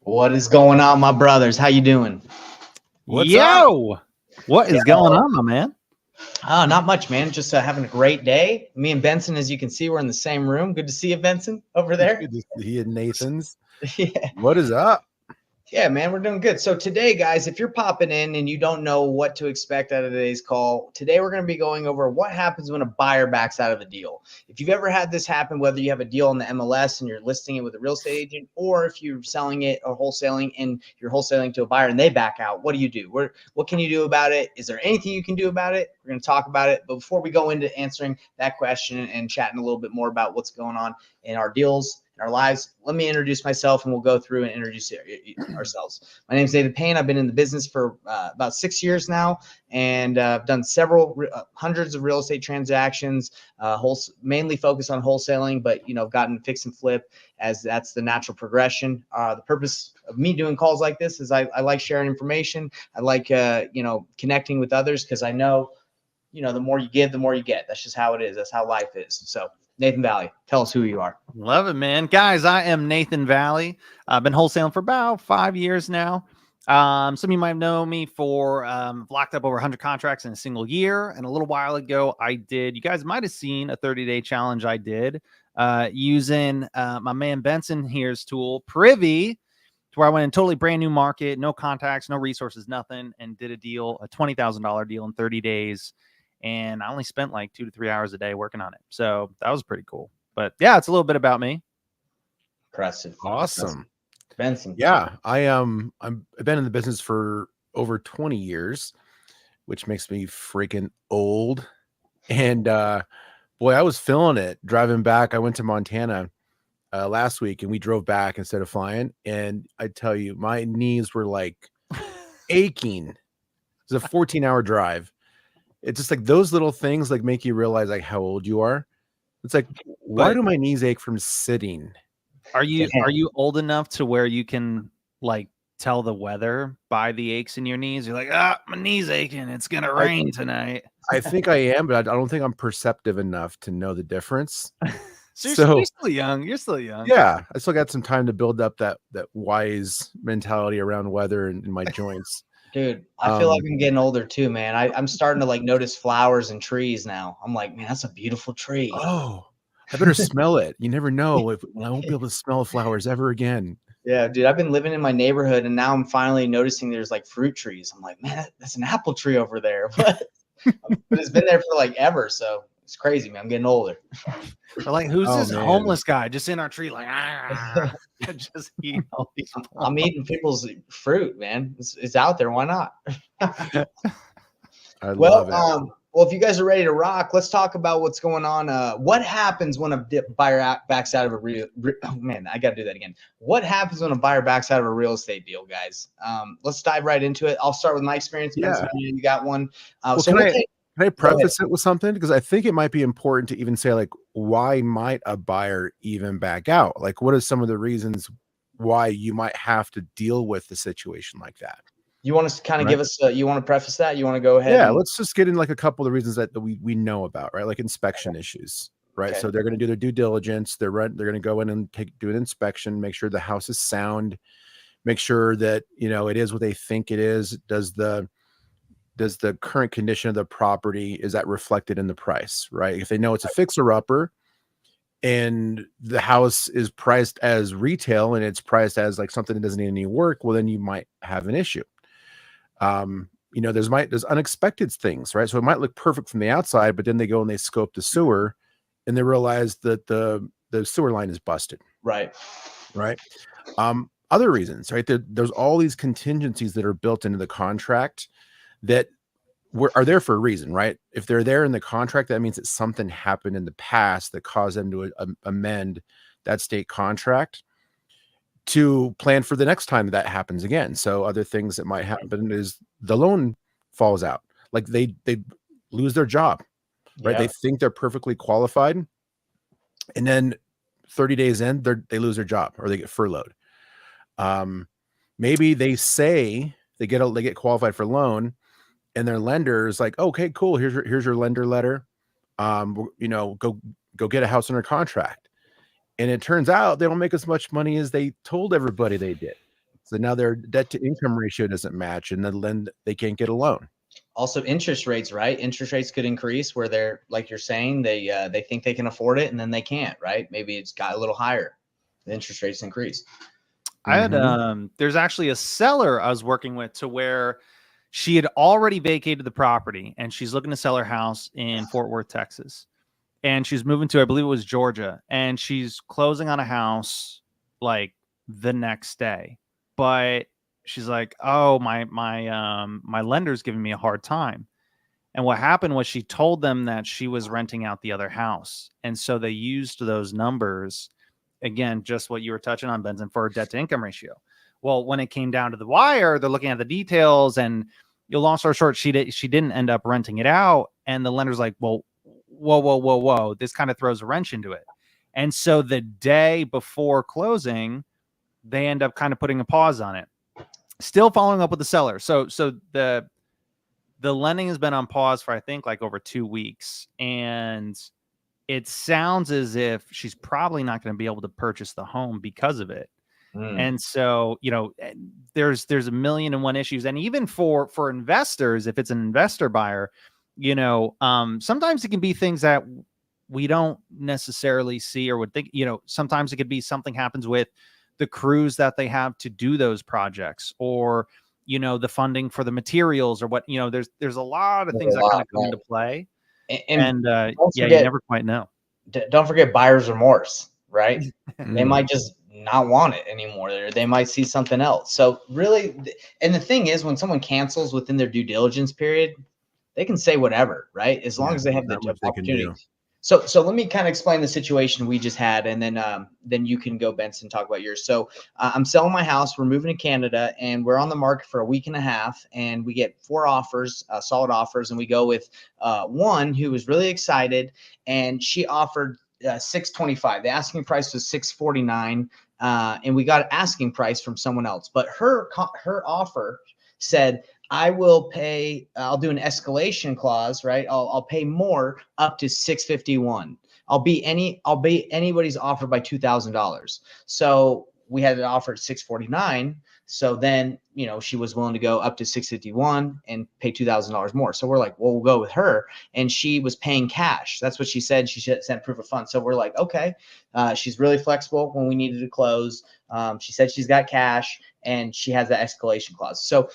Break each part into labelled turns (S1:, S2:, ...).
S1: What is going on, my brothers? How you doing?
S2: What's up?
S3: What is going on, my man?
S1: Oh, not much, man. Just having a great day. Me and Benson, as you can see, we're in the same room. Good to see you, Benson, over there.
S2: He and Nathan's.
S1: Yeah.
S2: What is up?
S1: Yeah, man, we're doing good. So today, guys, if you're popping in and you don't know what to expect out of today's call, today we're going to be going over what happens when a buyer backs out of a deal. If you've ever had this happen, whether you have a deal on the MLS and you're listing it with a real estate agent, or if you're selling it or wholesaling and you're wholesaling to a buyer and they back out, what do? What can you do about it? Is there anything you can do about it? We're going to talk about it. But before we go into answering that question and chatting a little bit more about what's going on in our deals, our lives, let me introduce myself and we'll go through and introduce ourselves. My name is David Payne. I've been in the business for about 6 years now, and I've done several hundreds of real estate transactions, mainly focused on wholesaling, but I've gotten fix and flip as that's the natural progression. The purpose of me doing calls like this is I like sharing information. I like connecting with others because I know the more you give, the more you get. That's just how it is. That's how life is. So Nathan Valley, tell us who you are.
S3: Love it, man. Guys, I am Nathan Valley. I've been wholesaling for about 5 years now. Some of you might know me for locked up over 100 contracts in a single year. And a little while ago, you guys might have seen a 30-day challenge I did using my man Benson here's tool, Privy, to where I went in totally brand new market, no contacts, no resources, nothing, and did a $20,000 deal in 30 days. And I only spent like 2 to 3 hours a day working on it. So that was pretty cool. But yeah, it's a little bit about me.
S1: Impressive.
S2: Awesome.
S1: Benson.
S2: Yeah, I've been in the business for over 20 years, which makes me freaking old. And boy, I was feeling it driving back. I went to Montana last week and we drove back instead of flying. And I tell you, my knees were like aching. It was a 14-hour drive. It's just like those little things like make you realize like how old you are. It's like, why do my knees ache from sitting?
S3: Are you old enough to where you can like tell the weather by the aches in your knees? You're like, my knee's aching. It's gonna rain tonight.
S2: I think I am, but I don't think I'm perceptive enough to know the difference.
S3: So you're still young. You're still young.
S2: Yeah, I still got some time to build up that wise mentality around weather and in my joints.
S1: Dude, I feel like I'm getting older too, man. I'm starting to like notice flowers and trees now. I'm like, man, that's a beautiful tree.
S2: Oh, I better smell it. You never know when I won't be able to smell flowers ever again.
S1: Yeah, dude, I've been living in my neighborhood and now I'm finally noticing there's like fruit trees. I'm like, man, that's an apple tree over there. But it's been there for like ever. So it's crazy, man. I'm getting older.
S3: They're like, who's this homeless guy just in our tree? Like, just eating all these.
S1: I'm eating people's fruit, man. It's out there. Why not?
S2: I love it.
S1: Well, if you guys are ready to rock, let's talk about what's going on. What happens when a buyer backs out of a I got to do that again. What happens when a buyer backs out of a real estate deal, guys? Let's dive right into it. I'll start with my experience.
S2: Yeah.
S1: You got one.
S2: Can I preface it with something? Because I think it might be important to even say, like, why might a buyer even back out? Like, what are some of the reasons why you might have to deal with a situation like that?
S1: You want to kind of give us, you want to preface that? You want to go ahead?
S2: Yeah, let's just get in like a couple of the reasons that we know about, right? Like inspection issues, right?
S1: Okay.
S2: So they're going to do their due diligence. They're going to go in and do an inspection, make sure the house is sound, make sure that, it is what they think it is. Does the current condition of the property, is that reflected in the price, right? If they know it's a fixer-upper and the house is priced as retail and it's priced as like something that doesn't need any work, well, then you might have an issue. There's unexpected things, right? So it might look perfect from the outside, but then they go and they scope the sewer and they realize that the sewer line is busted.
S1: Right.
S2: Other reasons, right? There's all these contingencies that are built into the contract that are there for a reason, right? If they're there in the contract, that means that something happened in the past that caused them to amend that state contract to plan for the next time that happens again. So other things that might happen is the loan falls out. Like they lose their job, right? They think they're perfectly qualified. And then 30 days in, they lose their job or they get furloughed. Maybe they say they get qualified for loan and their lender is like, okay, cool. Here's your lender letter. Go get a house under contract. And it turns out they don't make as much money as they told everybody they did. So now their debt to income ratio doesn't match, and then they can't get a loan.
S1: Also, interest rates, right? Interest rates could increase where they're, like you're saying, they think they can afford it, and then they can't, right? Maybe it's got a little higher. The interest rates increase.
S3: I had there's actually a seller I was working with to where she had already vacated the property and she's looking to sell her house in Fort Worth, Texas. And she's moving to, I believe it was Georgia, and she's closing on a house like the next day. But she's like, "Oh, my lender's giving me a hard time." And what happened was she told them that she was renting out the other house. And so they used those numbers, again, just what you were touching on, Benson, for a debt to income ratio. Well, when it came down to the wire, they're looking at the details, and long story short, she didn't end up renting it out. And the lender's like, "Well, whoa. This kind of throws a wrench into it." And so the day before closing, they end up kind of putting a pause on it. Still following up with the seller. So the lending has been on pause for, I think, like over 2 weeks. And it sounds as if she's probably not going to be able to purchase the home because of it. And so, there's a million and one issues. And even for investors, if it's an investor buyer, sometimes it can be things that we don't necessarily see or would think. Sometimes it could be something happens with the crews that they have to do those projects, or the funding for the materials, or what. There's a lot of things that kind of come into play, and you never quite know.
S1: Don't forget buyer's remorse, right? They might just not want it anymore. They might see something else. So really, and the thing is, when someone cancels within their due diligence period, they can say whatever, right? As long as they have the opportunity. So let me kind of explain the situation we just had, and then you can go, Benson, talk about yours. So I'm selling my house. We're moving to Canada, and we're on the market for a week and a half, and we get 4 offers, solid offers, and we go with one who was really excited, and she offered $625. The asking price was $649, and we got an asking price from someone else. But her offer said, "I'll do an escalation clause, right? I'll pay more up to $651. I'll be anybody's offer by $2,000." So we had an offer at $649. So then, she was willing to go up to $651 and pay $2,000 more. So we're like, well, we'll go with her. And she was paying cash. That's what she said. She sent proof of funds. So we're like, okay. She's really flexible when we needed to close. She said she's got cash and she has that escalation clause. So,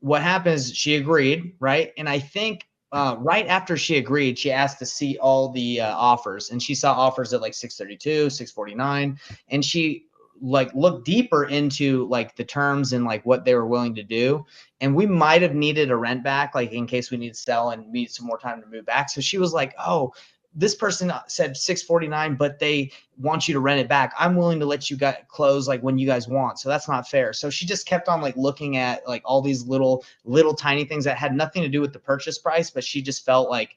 S1: what happened is she agreed, right? And I think right after she agreed, she asked to see all the offers, and she saw offers at like $632, $649, and she looked deeper into like the terms and like what they were willing to do. And we might have needed a rent back, like in case we need to sell and need some more time to move back. So she was like, "Oh, this person said $649, but they want you to rent it back. I'm willing to let you close like when you guys want. So that's not fair." So she just kept on like looking at like all these little tiny things that had nothing to do with the purchase price, but she just felt like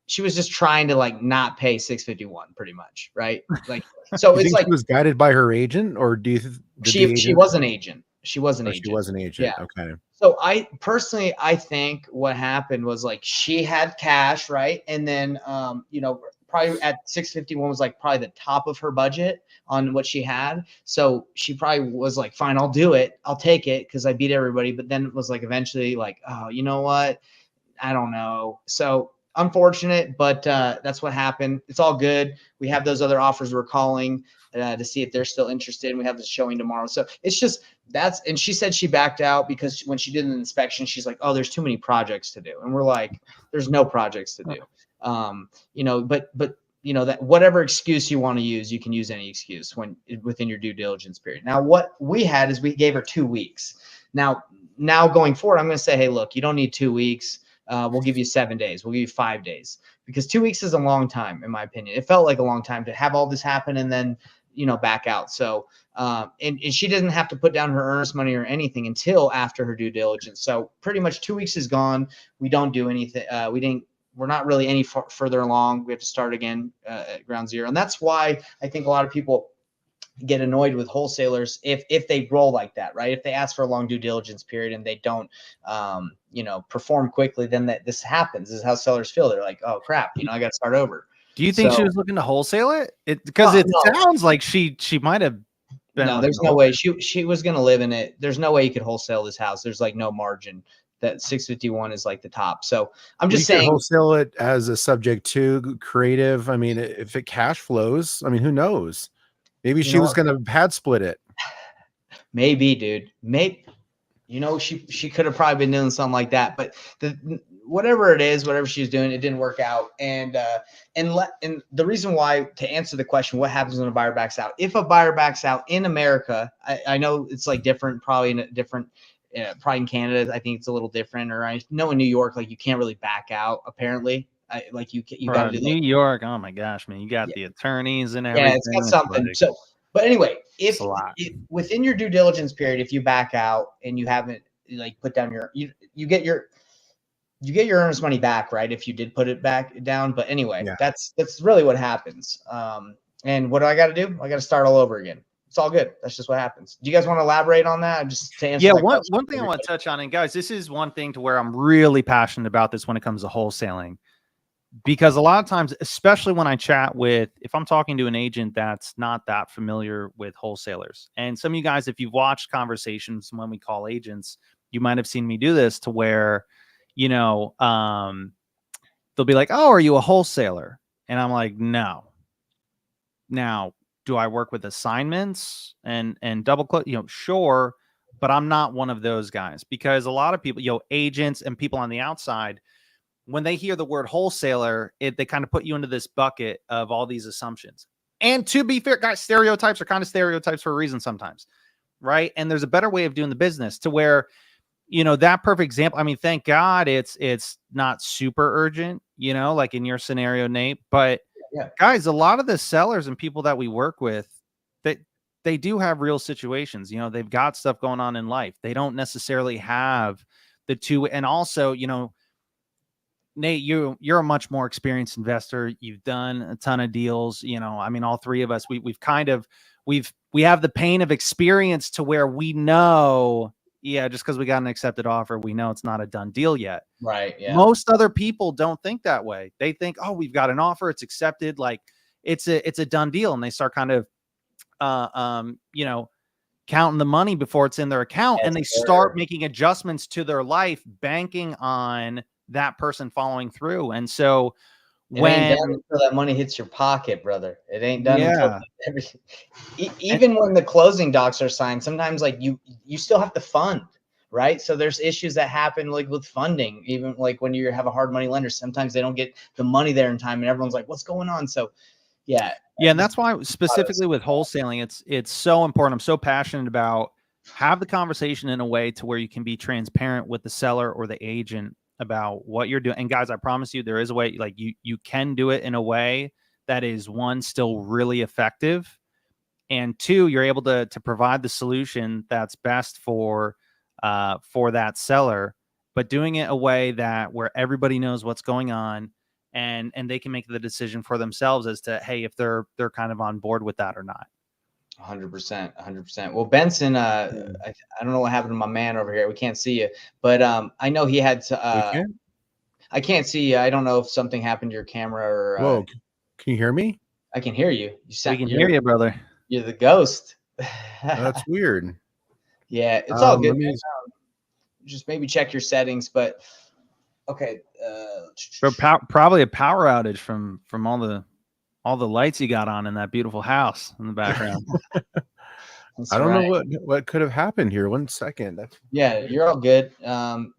S1: she was just trying to like not pay $651 pretty much, right? Like, so it's like
S2: she was guided by her agent, or do you
S1: she was an agent. She was an agent.
S2: She was an agent.
S1: Yeah.
S2: Okay.
S1: So I think what happened was like she had cash, right? And then probably at $651 was like probably the top of her budget on what she had. So she probably was like, "Fine, I'll do it. I'll take it because I beat everybody." But then it was like eventually like, "Oh, you know what? I don't know." So unfortunate, but that's what happened. It's all good. We have those other offers we're calling to see if they're still interested. And we have the showing tomorrow. So it's just and she said she backed out because when she did an inspection, she's like, "Oh, there's too many projects to do." And we're like, "There's no projects to do." But that whatever excuse you want to use, you can use any excuse within your due diligence period. Now, what we had is we gave her 2 weeks. Now going forward, I'm going to say, "Hey, look, you don't need 2 weeks. We'll give you 7 days. We'll give you 5 days," because 2 weeks is a long time, in my opinion. It felt like a long time to have all this happen and then, back out. So, and she doesn't have to put down her earnest money or anything until after her due diligence. So pretty much 2 weeks is gone. We don't do anything. We're not really any further along. We have to start again at ground zero. And that's why I think a lot of people get annoyed with wholesalers if they roll like that, right? If they ask for a long due diligence period and they don't, perform quickly, then this happens. This is how sellers feel. They're like, "Oh crap, I got to start over."
S3: Do you think she was looking to wholesale it? Because it sounds like she might have been
S1: No,
S3: looking
S1: there's
S3: to
S1: no
S3: hold
S1: way
S3: it.
S1: she was gonna live in it. There's no way you could wholesale this house. There's like no margin. That 651 is like the top. So I'm
S2: We
S1: just
S2: could
S1: saying,
S2: wholesale it as a subject to creative. I mean, if it cash flows, I mean, who knows? Maybe
S1: you
S2: she
S1: know
S2: was
S1: what?
S2: going to pad split it.
S1: Maybe, dude. Maybe, she could have probably been doing something like that. But whatever it is, whatever she's doing, it didn't work out. And the reason why, to answer the question, what happens when a buyer backs out? If a buyer backs out in America, I know it's like different, probably in a different. Probably in Canada, I think it's a little different. Or I know in New York, like you can't really back out. Apparently, like you got to do
S3: New
S1: that.
S3: York. Oh my gosh, man, you got
S1: Yeah,
S3: the attorneys and
S1: yeah, it's got
S3: everything. It's
S1: something.
S3: like
S1: So, but anyway,
S3: it's
S1: if
S3: a lot.
S1: within your due diligence period, if you back out and you haven't like put down you get your earnest money back, right? If you did put it back down. But anyway,
S2: Yeah.
S1: that's really what happens. And what do I got to do? I got to start all over again. It's all good. That's just what happens. Do you guys want to elaborate on that? Just to answer
S3: Yeah,
S1: that
S3: one
S1: question.
S3: thing I want to touch on, and guys, this is one thing to where I'm really passionate about this when it comes to wholesaling, because a lot of times, especially when I chat with, if I'm talking to an agent that's not that familiar with wholesalers, and some of you guys, if you've watched conversations when we call agents, you might have seen me do this to where, they'll be like, "Oh, are you a wholesaler?" And I'm like, "No." Now, do I work with assignments and double close? Sure, but I'm not one of those guys, because a lot of people, agents and people on the outside, when they hear the word wholesaler, they kind of put you into this bucket of all these assumptions. And to be fair, guys, stereotypes are kind of stereotypes for a reason sometimes, right? And there's a better way of doing the business to where, that perfect example. I mean, thank God it's not super urgent, like in your scenario, Nate. But
S1: Yeah.
S3: guys, a lot of the sellers and people that we work with, they do have real situations. They've got stuff going on in life. They don't necessarily have the two. And also, Nate, you're a much more experienced investor. You've done a ton of deals. I mean, all three of us, we have the pain of experience to where we know, just because we got an accepted offer, we know it's not a done deal yet.
S1: Right. Yeah.
S3: Most other people don't think that way. They think, oh, we've got an offer, it's accepted, like it's a done deal, and they start kind of counting the money before it's in their account, and they start making adjustments to their life, banking on that person following through. And so
S1: it ain't done until that money hits your pocket, brother. It ain't done until even when the closing docs are signed. Sometimes like you still have to fund, right? So there's issues that happen like with funding, even like when you have a hard money lender. Sometimes they don't get the money there in time, and everyone's like, "What's going on?" So, yeah,
S3: and that's why specifically with wholesaling, it's so important. I'm so passionate about have the conversation in a way to where you can be transparent with the seller or the agent about what you're doing. And guys, I promise you, there is a way. Like you can do it in a way that is, one, still really effective, and two, you're able to provide the solution that's best for that seller, but doing it a way that where everybody knows what's going on, and they can make the decision for themselves as to, hey, if they're kind of on board with that or not.
S1: 100%. Well, Benson, I don't know what happened to my man over here. We can't see you, but I know he had to. I can't see you. I don't know if something happened to your camera or.
S2: Whoa, can you hear me?
S1: I can hear you.
S3: We can hear you, brother.
S1: You're the ghost.
S2: That's weird.
S1: Yeah, it's all good.
S3: Just
S1: maybe check your settings, but okay.
S3: Probably a power outage from all the lights you got on in that beautiful house in the background.
S2: I don't know what could have happened here. 1 second.
S1: Yeah, you're all good.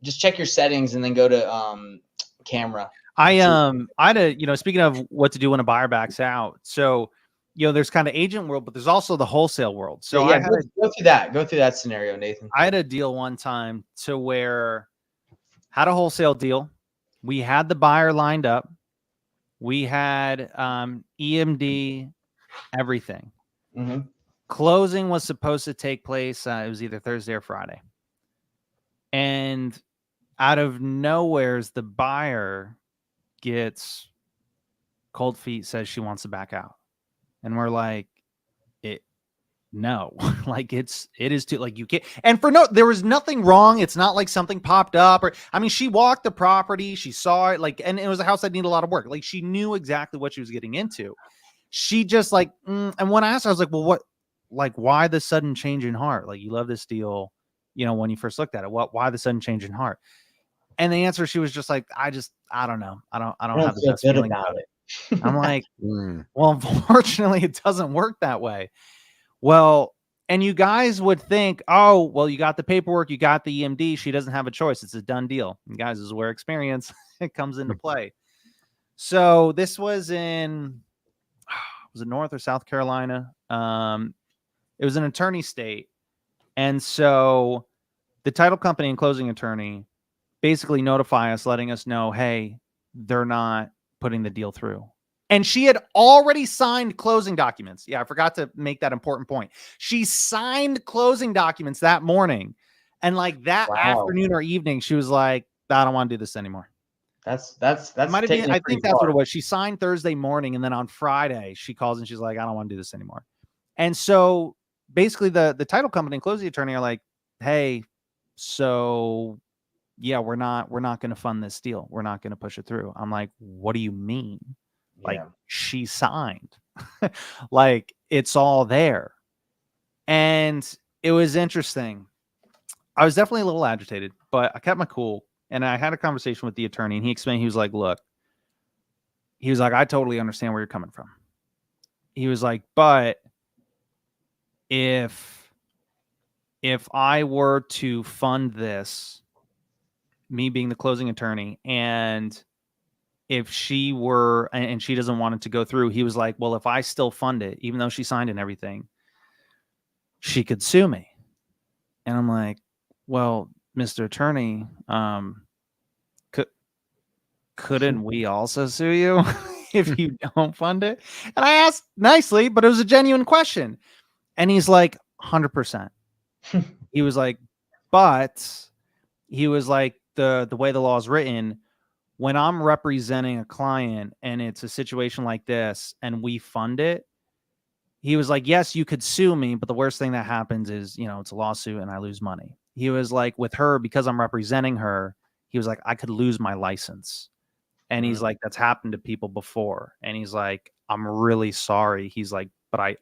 S1: Just check your settings and then go to camera.
S3: I had a, speaking of what to do when a buyer backs out. So, there's kind of agent world, but there's also the wholesale world. So
S1: yeah, go through that scenario, Nathan.
S3: I had a deal one time to where had a wholesale deal. We had the buyer lined up. We had EMD, everything.
S1: Mm-hmm.
S3: Closing was supposed to take place. It was either Thursday or Friday. And out of nowhere's the buyer gets cold feet, says she wants to back out. And we're like, no, like it is too, like you can't. And there was nothing wrong. It's not like something popped up she walked the property, she saw it, like, and it was a house that needed a lot of work. Like she knew exactly what she was getting into. She just like, and when I asked her, I was like, well, like, why the sudden change in heart? Like, you love this deal, you know, when you first looked at it. Why the sudden change in heart? And the answer, she was just like, I don't know. I don't
S1: I don't
S3: have the
S1: feel
S3: best
S1: good
S3: feeling
S1: about
S3: about it.
S1: it.
S3: I'm like,
S2: Mm.
S3: well, unfortunately, it doesn't work that way. Well, and you guys would think, oh, well, you got the paperwork, you got the EMD. She doesn't have a choice. It's a done deal. And guys, this is where experience it comes into play. So this was in, was it North or South Carolina? It was an attorney state. And so the title company and closing attorney basically notify us, letting us know, hey, they're not putting the deal through. And she had already signed closing documents. Yeah, I forgot to make that important point. She signed closing documents that morning. And like that afternoon or evening, she was like, I don't want to do this anymore.
S1: That's
S3: Might have been,
S1: taking it
S3: I
S1: pretty
S3: think that's
S1: far.
S3: what it was. She signed Thursday morning, and then on Friday, she calls and she's like, I don't want to do this anymore. And so basically the title company and closing attorney are like, hey, so yeah, we're not going to fund this deal. We're not going to push it through. I'm like, what do you mean? Like,
S1: Yeah.
S3: she signed. Like, it's all there. And it was interesting. I was definitely a little agitated, but I kept my cool. And I had a conversation with the attorney, and he explained, he was like, look, he was like, I totally understand where you're coming from. He was like, but if I were to fund this, me being the closing attorney, and if she were, and she doesn't want it to go through, he was like, well, if I still fund it, even though she signed and everything, she could sue me. And I'm like, well, Mr. Attorney, couldn't we also sue you if you don't fund it? And I asked nicely, but it was a genuine question. And he's like, 100%. He was like, but he was like, the way the law is written, when I'm representing a client and it's a situation like this and we fund it, he was like, yes, you could sue me, but the worst thing that happens is, you know, it's a lawsuit and I lose money. He was like, with her, because I'm representing her, he was like, I could lose my license. And he's like, that's happened to people before. And he's like, I'm really sorry. He's like, but I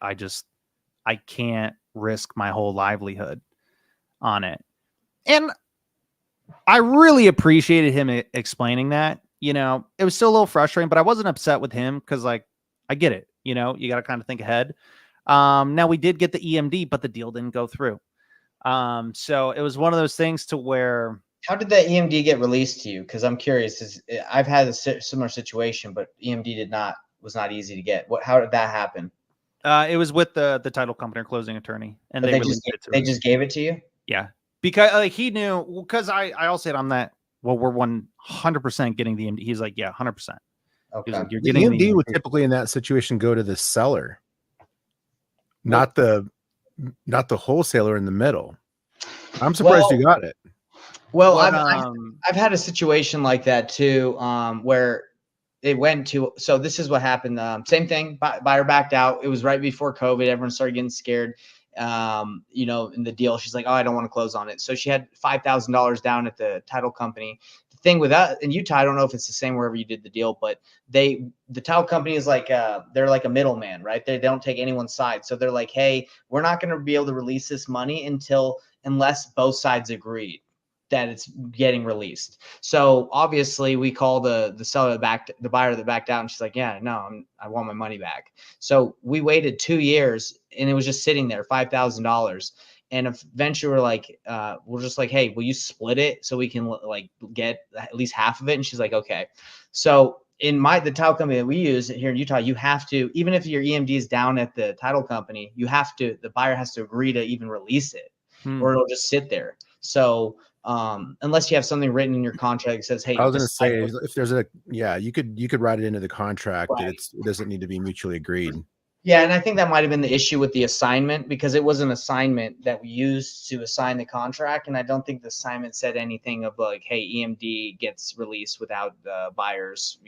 S3: can't risk my whole livelihood on it. And I really appreciated him explaining that. You know, it was still a little frustrating, but I wasn't upset with him because, like, I get it. You know, you got to kind of think ahead. Now we did get the EMD, but the deal didn't go through. So it was one of those things to where.
S1: How did that EMD get released to you? Because I'm curious. I've had a similar situation, but EMD was not easy to get. How did that happen?
S3: It was with the title company or closing attorney, and they
S1: just
S3: released it to
S1: they
S3: us.
S1: just gave it to you.
S3: Yeah, because like he knew, because I all said on that. Well, we're 100% getting the EMD. He's like, yeah, 100%.
S1: Okay.
S3: Like, you're
S2: The
S3: getting
S2: EMD would typically in that situation go to the seller, not the wholesaler in the middle. I'm surprised you got it.
S1: Well, I've had a situation like that too, where it went to. So this is what happened. Same thing. Buyer backed out. It was right before COVID. Everyone started getting scared. You know, in the deal, she's like, "Oh, I don't want to close on it." So she had $5,000 down at the title company. The thing with that in Utah, I don't know if it's the same wherever you did the deal, but the title company is like they're like a middleman, right? They don't take anyone's side. So they're like, "Hey, we're not going to be able to release this money unless both sides agreed that it's getting released." So obviously we call the seller the buyer that backed out, and she's like, yeah, no, I want my money back. So we waited 2 years and it was just sitting there, $5,000. And eventually we're just like, hey, will you split it so we can like get at least half of it? And she's like, okay. So in the title company that we use here in Utah, you have to, even if your EMD is down at the title company, the buyer has to agree to even release it, or it'll just sit there. So unless you have something written in your contract that says, hey,
S2: I was going to say, if there's you could write it into the contract that it doesn't need to be mutually agreed.
S1: Yeah, and I think that might have been the issue with the assignment, because it was an assignment that we used to assign the contract, and I don't think the assignment said anything of like, hey, EMD gets released without the buyer's,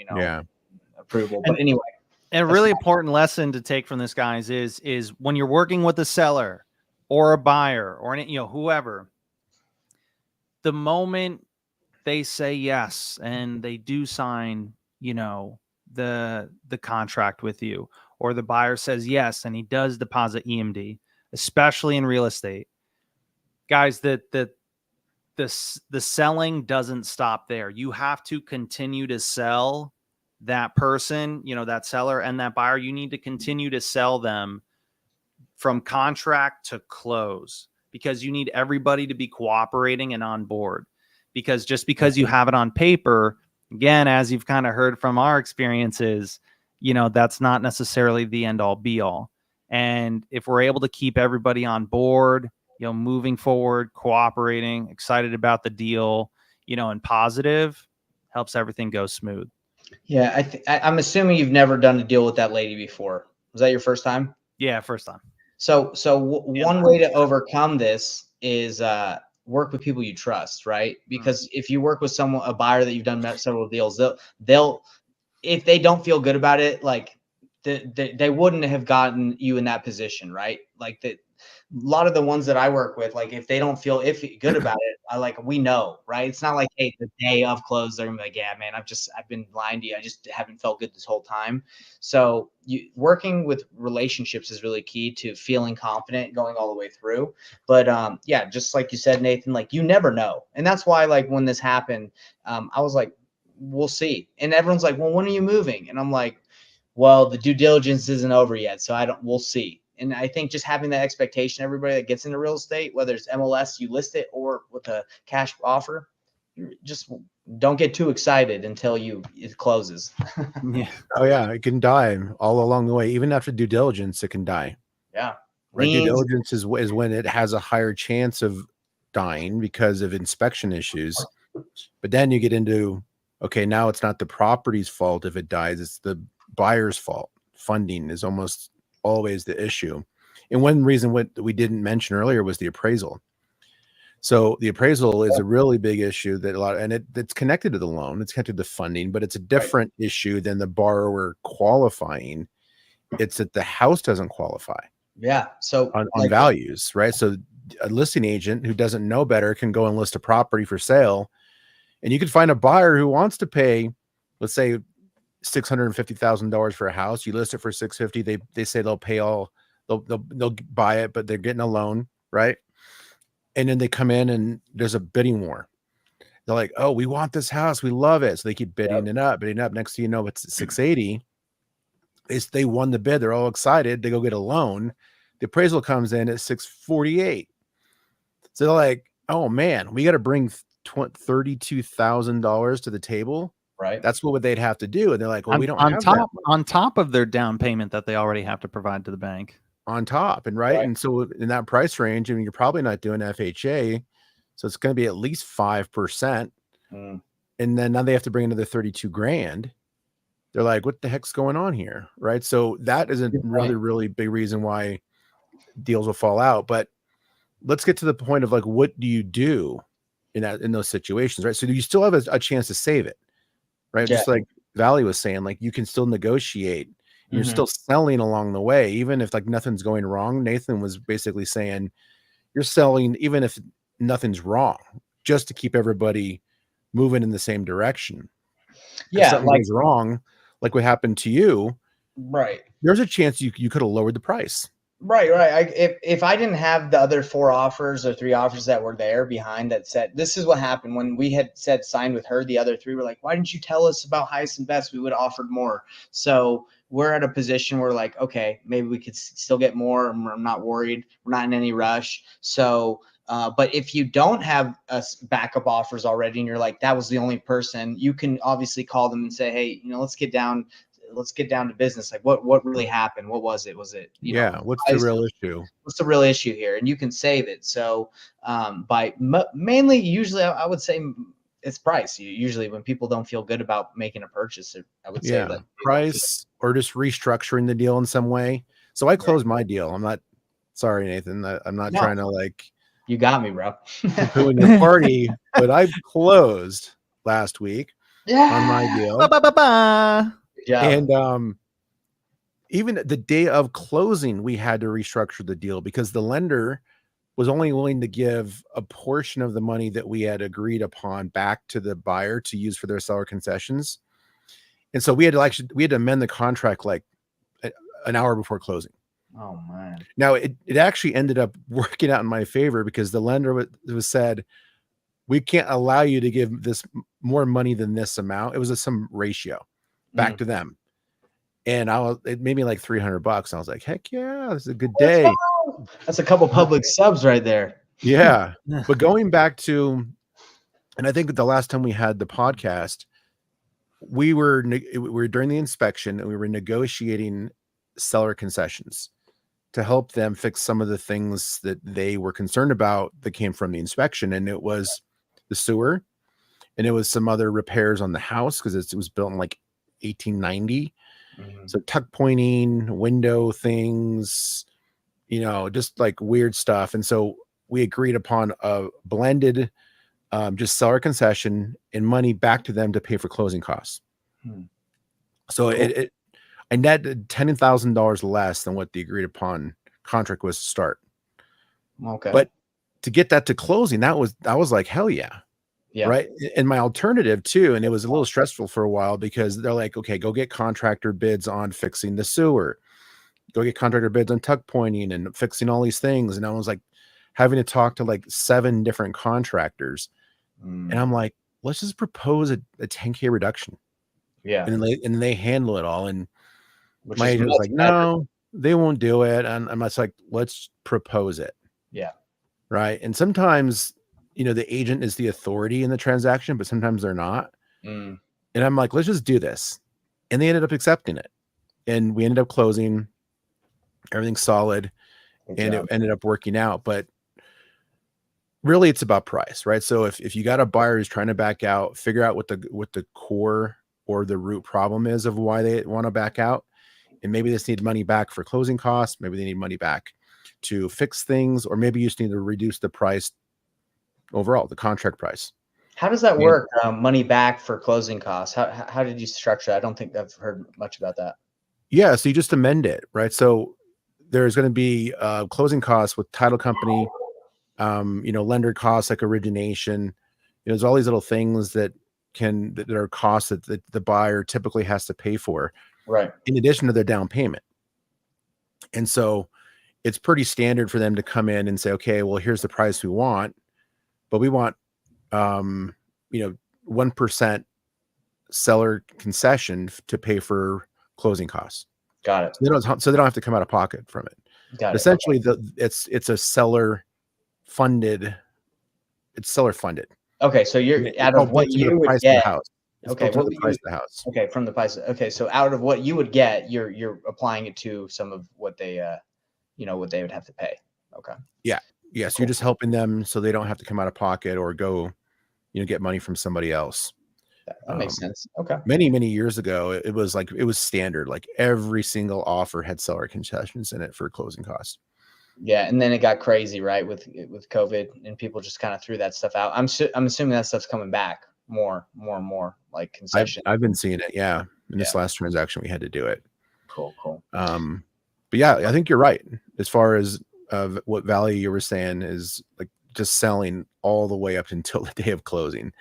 S1: approval. But anyway,
S3: a really important lesson to take from this, guys, is when you're working with a seller or a buyer or whoever, the moment they say yes and they do sign, the contract with you, or the buyer says yes and he does deposit EMD, especially in real estate, guys, the selling doesn't stop there. You have to continue to sell that person, that seller and that buyer. You need to continue to sell them from contract to close, because you need everybody to be cooperating and on board. Because just because you have it on paper, again, as you've kind of heard from our experiences, that's not necessarily the end all be all. And if we're able to keep everybody on board, moving forward, cooperating, excited about the deal, and positive, helps everything go smooth.
S1: Yeah. I'm assuming you've never done a deal with that lady before. Was that your first time?
S3: Yeah. First time.
S1: So one way to overcome this is work with people you trust, right? Because if you work with a buyer that you've done several deals, they'll if they don't feel good about it, like they wouldn't have gotten you in that position, right? Like that. A lot of the ones that I work with, like if they don't feel good about it, we know, right? It's not like, hey, the day of close, they're gonna be like, yeah, man, I've been lying to you. I just haven't felt good this whole time. So working with relationships is really key to feeling confident going all the way through. But yeah, just like you said, Nathan, like you never know. And that's why, like when this happened, I was like, we'll see. And everyone's like, well, when are you moving? And I'm like, well, the due diligence isn't over yet. So we'll see. And I think just having that expectation, everybody that gets into real estate, whether it's MLS, you list it, or with a cash offer, just don't get too excited until it closes.
S3: Yeah.
S2: Oh yeah, it can die all along the way. Even after due diligence, it can die.
S1: Yeah.
S2: Right. Due diligence is when it has a higher chance of dying because of inspection issues. But then you get into, okay, now it's not the property's fault if it dies, it's the buyer's fault. Funding is almost always the issue. And one reason what we didn't mention earlier was the appraisal. So the appraisal is a really big issue that it's connected to the loan, it's connected to funding, but it's a different issue than the borrower qualifying. It's that the house doesn't qualify.
S1: Yeah. So
S2: on values, right? So a listing agent who doesn't know better can go and list a property for sale, and you could find a buyer who wants to pay, let's say, $650,000 for a house. You list it for $650,000. They say they'll pay they'll buy it, but they're getting a loan, right? And then they come in and there's a bidding war. They're like, oh, we want this house, we love it. So they keep bidding it up, bidding up. Next thing you know, it's 680. They won the bid. They're all excited. They go get a loan. The appraisal comes in at 648. So they're like, oh man, we got to bring $32,000 to the table.
S1: Right.
S2: That's what they'd have to do. And they're like, well, we don't
S3: have
S2: that
S3: on top of their down payment that they already have to provide to the bank.
S2: On top. And right. And so in that price range, I mean, you're probably not doing FHA. So it's going to be at least 5%. And then now they have to bring another 32 grand. They're like, what the heck's going on here? Right. So that is a really big reason why deals will fall out. But let's get to the point of like, what do you do in those situations? Right. So do you still have a chance to save it? Right. Yeah. Just like Valley was saying, like you can still negotiate. You're still selling along the way, even if like nothing's going wrong. Nathan was basically saying you're selling even if nothing's wrong, just to keep everybody moving in the same direction.
S1: Yeah.
S2: If something's wrong, like what happened to you.
S1: Right.
S2: There's a chance you could have lowered the price.
S1: Right. If I didn't have the other 4 offers or 3 offers that were there behind that said, this is what happened when we had said signed with her, the other 3 were like, why didn't you tell us about highest and best? We would have offered more. So we're at a position where like, okay, maybe we could still get more. I'm not worried. We're not in any rush. So, but if you don't have backup offers already and you're like, that was the only person, you can obviously call them and say, hey, let's get down to business. Like what really happened? What was it? Was it,
S2: what's the real issue?
S1: What's the real issue here? And you can save it. So mainly, usually I would say it's price. Usually when people don't feel good about making a purchase, I would say that
S2: price or just restructuring the deal in some way. So I closed my deal. I'm not sorry, Nathan. I'm not trying to like,
S1: you got me, bro.
S2: Poo-pooing your party, but I closed last week on my deal. And even the day of closing, we had to restructure the deal because the lender was only willing to give a portion of the money that we had agreed upon back to the buyer to use for their seller concessions. And so we had to amend the contract like an hour before closing.
S1: Oh man.
S2: Now it actually ended up working out in my favor because the lender was said, we can't allow you to give this more money than this amount. It was some ratio back to them. And it made me like $300. I was like, heck yeah, this is a good day.
S1: That's a couple public subs right there.
S2: Yeah. But going back to, and I think the last time we had the podcast, we were during the inspection and we were negotiating seller concessions to help them fix some of the things that they were concerned about that came from the inspection. And it was the sewer, and it was some other repairs on the house because it was built in like 1890. So tuck pointing, window things, just like weird stuff. And so we agreed upon a blended just seller concession and money back to them to pay for closing costs. So cool. I netted $10,000 less than what the agreed upon contract was to start.
S1: Okay.
S2: But to get that to closing, that was like, hell yeah. Yeah. Right. And my alternative too, and it was a little stressful for a while because they're like, okay, go get contractor bids on fixing the sewer, go get contractor bids on tuck pointing and fixing all these things. And I was like having to talk to like 7 different contractors. And I'm like, let's just propose a $10K reduction.
S1: Yeah.
S2: And they handle it all. And my agent was like, no, they won't do it. And I'm just like, let's propose it.
S1: Yeah.
S2: Right. And sometimes, the agent is the authority in the transaction, but sometimes they're not. And I'm like, let's just do this. And they ended up accepting it. And we ended up closing. Everything's solid. And it ended up working out. But really, it's about price, right? So if you got a buyer who's trying to back out, figure out what the core or the root problem is of why they want to back out. And maybe they just need money back for closing costs. Maybe they need money back to fix things, or maybe you just need to reduce the price overall, the contract price.
S1: How does that work? Money back for closing costs. How did you structure that? I don't think I've heard much about that.
S2: Yeah. So you just amend it, right? So there's going to be closing costs with title company, lender costs like origination. There's all these little things that are costs that the buyer typically has to pay for,
S1: right,
S2: in addition to their down payment. And so it's pretty standard for them to come in and say, okay, well, here's the price we want, but we want 1% seller concession to pay for closing costs.
S1: Got it.
S2: So they don't have to come out of pocket from it.
S1: Got it.
S2: Essentially, it's a seller funded. It's seller funded.
S1: Okay, so you're out of what you would get.
S2: Okay, what the price of the house.
S1: Okay, from the price. Okay, so out of what you would get, you're applying it to some of what they what they would have to pay. Okay.
S2: Yeah. Yes, cool. You're just helping them so they don't have to come out of pocket or go, get money from somebody else.
S1: That makes sense. Okay.
S2: Many years ago, it was standard. Like every single offer had seller concessions in it for closing costs.
S1: Yeah, and then it got crazy, right, with COVID, and people just kind of threw that stuff out. I'm assuming that stuff's coming back more and more, like concession.
S2: I've been seeing it. Yeah, in this last transaction, we had to do it.
S1: Cool.
S2: But yeah, I think you're right as far as what value you were saying is like just selling all the way up until the day of closing,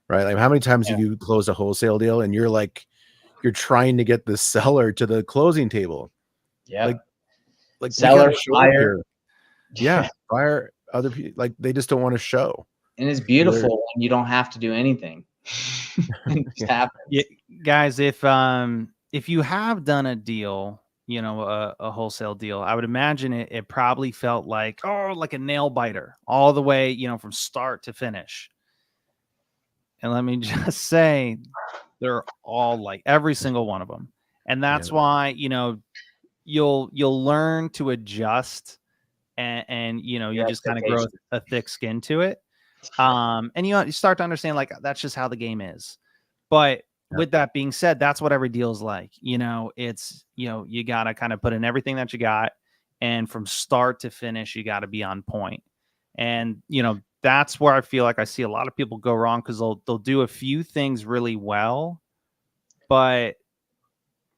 S2: right? Like how many times have you closed a wholesale deal and you're trying to get the seller to the closing table?
S1: Yeah.
S2: Like
S1: seller, buyer.
S2: Yeah. Buyer, other people, like they just don't want to show.
S1: And it's beautiful when you don't have to do anything. It just happens.
S3: Yeah, guys, if you have done a deal, a wholesale deal, I would imagine it probably felt like a nail biter all the way, from start to finish. And let me just say, they're all like every single one of them. And that's why, you'll learn to adjust and you just kind of grow a thick skin to it. And you start to understand like that's just how the game is. But with that being said, that's what every deal is like. It's you gotta kind of put in everything that you got, and from start to finish, you got to be on point. And that's where I feel like I see a lot of people go wrong because they'll do a few things really well, but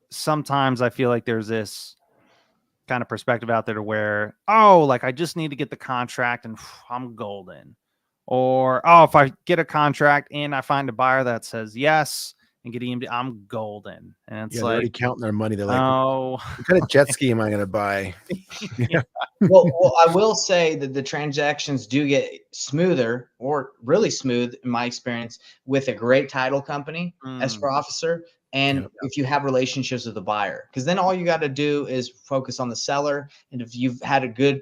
S3: sometimes I feel like there's this kind of perspective out there to where, like I just need to get the contract and I'm golden. Or, if I get a contract and I find a buyer that says yes, and get EMD, I'm golden. And it's
S2: Yeah, they're already
S3: like,
S2: counting their money. They're like,
S3: oh,
S2: what kind of jet ski am I going to buy?
S1: Well, I will say that the transactions do get smoother, or really smooth in my experience, with a great title company, escrow officer, and if you have relationships with the buyer, because then all you got to do is focus on the seller. And if you've had a good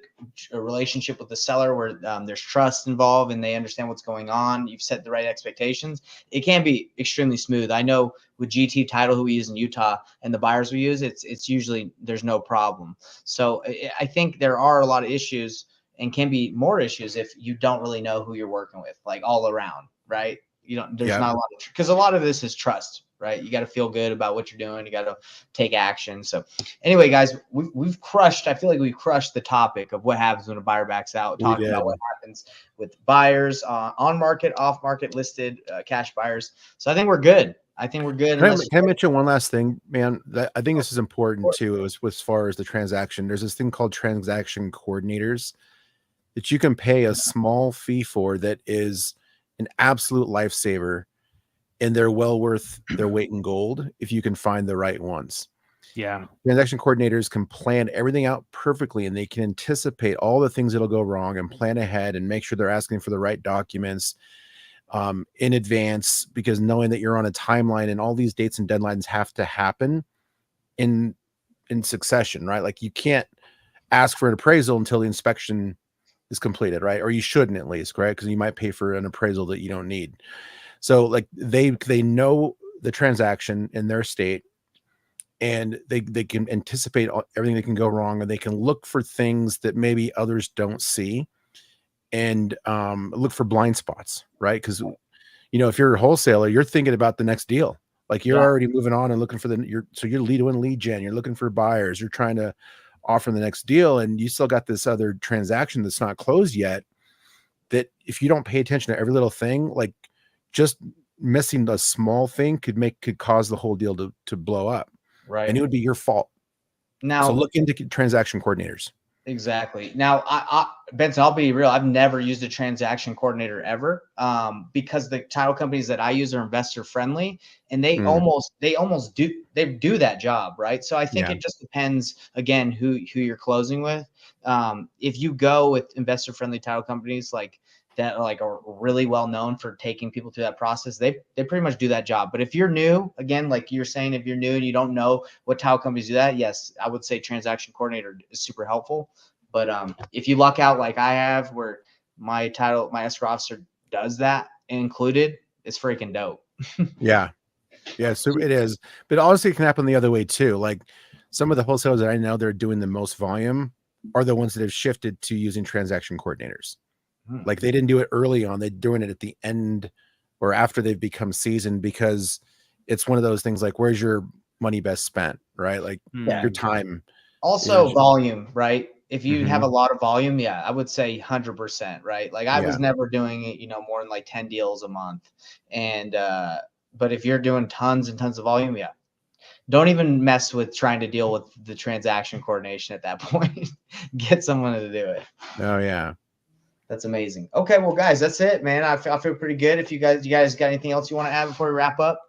S1: relationship with the seller where there's trust involved and they understand what's going on, you've set the right expectations, it can be extremely smooth. I know with GT Title, who we use in Utah, and the buyers we use, it's usually there's no problem. So I think there are a lot of issues, and can be more issues if you don't really know who you're working with, like all around, right? You don't, there's not a lot of, because a lot of this is trust, right? You got to feel good about what you're doing. You got to take action. So anyway, guys, we've crushed, I feel like we've crushed the topic of what happens when a buyer backs out, talking about what happens with buyers on market, off market, listed, cash buyers. So I think we're good. I think we're good.
S2: Can I mention one last thing, man? I think this is important too, as far as the transaction. There's this thing called transaction coordinators that you can pay a small fee for, that is an absolute lifesaver, and they're well worth their weight in gold if you can find the right ones.
S3: Yeah.
S2: Transaction coordinators can plan everything out perfectly, and they can anticipate all the things that'll go wrong and plan ahead and make sure they're asking for the right documents in advance, because knowing that you're on a timeline and all these dates and deadlines have to happen in succession, right? Like you can't ask for an appraisal until the inspection is completed, right? Or you shouldn't, at least, right? Because you might pay for an appraisal that you don't need. So like they know the transaction in their state, and they can anticipate everything that can go wrong, and they can look for things that maybe others don't see, and look for blind spots, right? Because if you're a wholesaler, you're thinking about the next deal. Like you're already moving on and looking for you're doing lead gen, you're looking for buyers, you're trying to offer the next deal, and you still got this other transaction that's not closed yet, that if you don't pay attention to every little thing, like just missing a small thing could cause the whole deal to blow up,
S1: right?
S2: And it would be your fault.
S1: Now,
S2: so look into transaction coordinators.
S1: Exactly. Now, Benson, I'll be real. I've never used a transaction coordinator ever, because the title companies that I use are investor friendly, and they almost do that job, right? So I think it just depends, again, who you're closing with. If you go with investor friendly title companies like that, are really well known for taking people through that process, they pretty much do that job. But if you're new, again, like you're saying, if you're new and you don't know what title companies do that, yes, I would say transaction coordinator is super helpful. But if you luck out like I have, where my escrow officer does that included, it's freaking dope.
S2: Yeah, so it is. But honestly, it can happen the other way too. Like some of the wholesalers that I know, they're doing the most volume are the ones that have shifted to using transaction coordinators. Like they didn't do it early on, they're doing it at the end or after they've become seasoned, because it's one of those things like, where's your money best spent, right? Like your time.
S1: Also volume, right? If you have a lot of volume, I would say 100%, right? Like I was never doing it, more than like 10 deals a month. And, but if you're doing tons and tons of volume, don't even mess with trying to deal with the transaction coordination at that point. Get someone to do it.
S2: Oh yeah.
S1: That's amazing. Okay, well, guys, that's it, man. I feel pretty good. If you guys got anything else you want to add before we wrap up?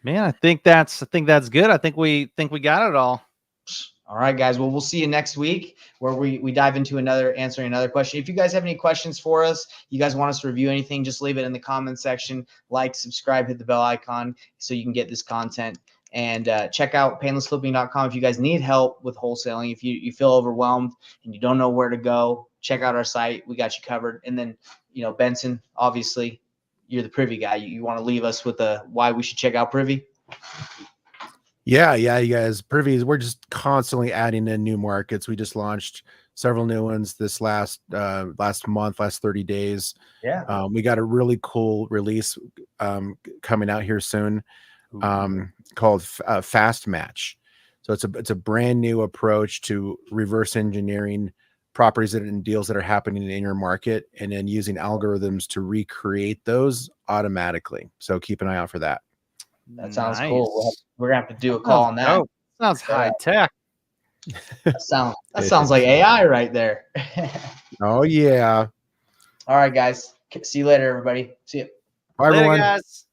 S3: Man, I think that's good. I think we got it all.
S1: All right, guys. Well, we'll see you next week, where we dive into answering another question. If you guys have any questions for us, you guys want us to review anything, just leave it in the comment section. Like, subscribe, hit the bell icon so you can get this content. And check out painlessflipping.com if you guys need help with wholesaling. If you feel overwhelmed and you don't know where to go, check out our site. We got you covered. And then, Benson, obviously, you're the Privy guy. You want to leave us with why we should check out Privy?
S2: Yeah, you guys. Privy, we're just constantly adding in new markets. We just launched several new ones this last month, last 30 days.
S1: Yeah.
S2: We got a really cool release coming out here soon. Called Fast Match. So it's a brand new approach to reverse engineering properties and deals that are happening in your market, and then using algorithms to recreate those automatically. So keep an eye out for that.
S1: That sounds cool. We're gonna have to do a call on that.
S3: Sounds high tech.
S1: That sounds like AI right there.
S2: Oh yeah.
S1: All right, guys. See you later, everybody. See you.
S2: Bye, everyone.
S3: Later, guys.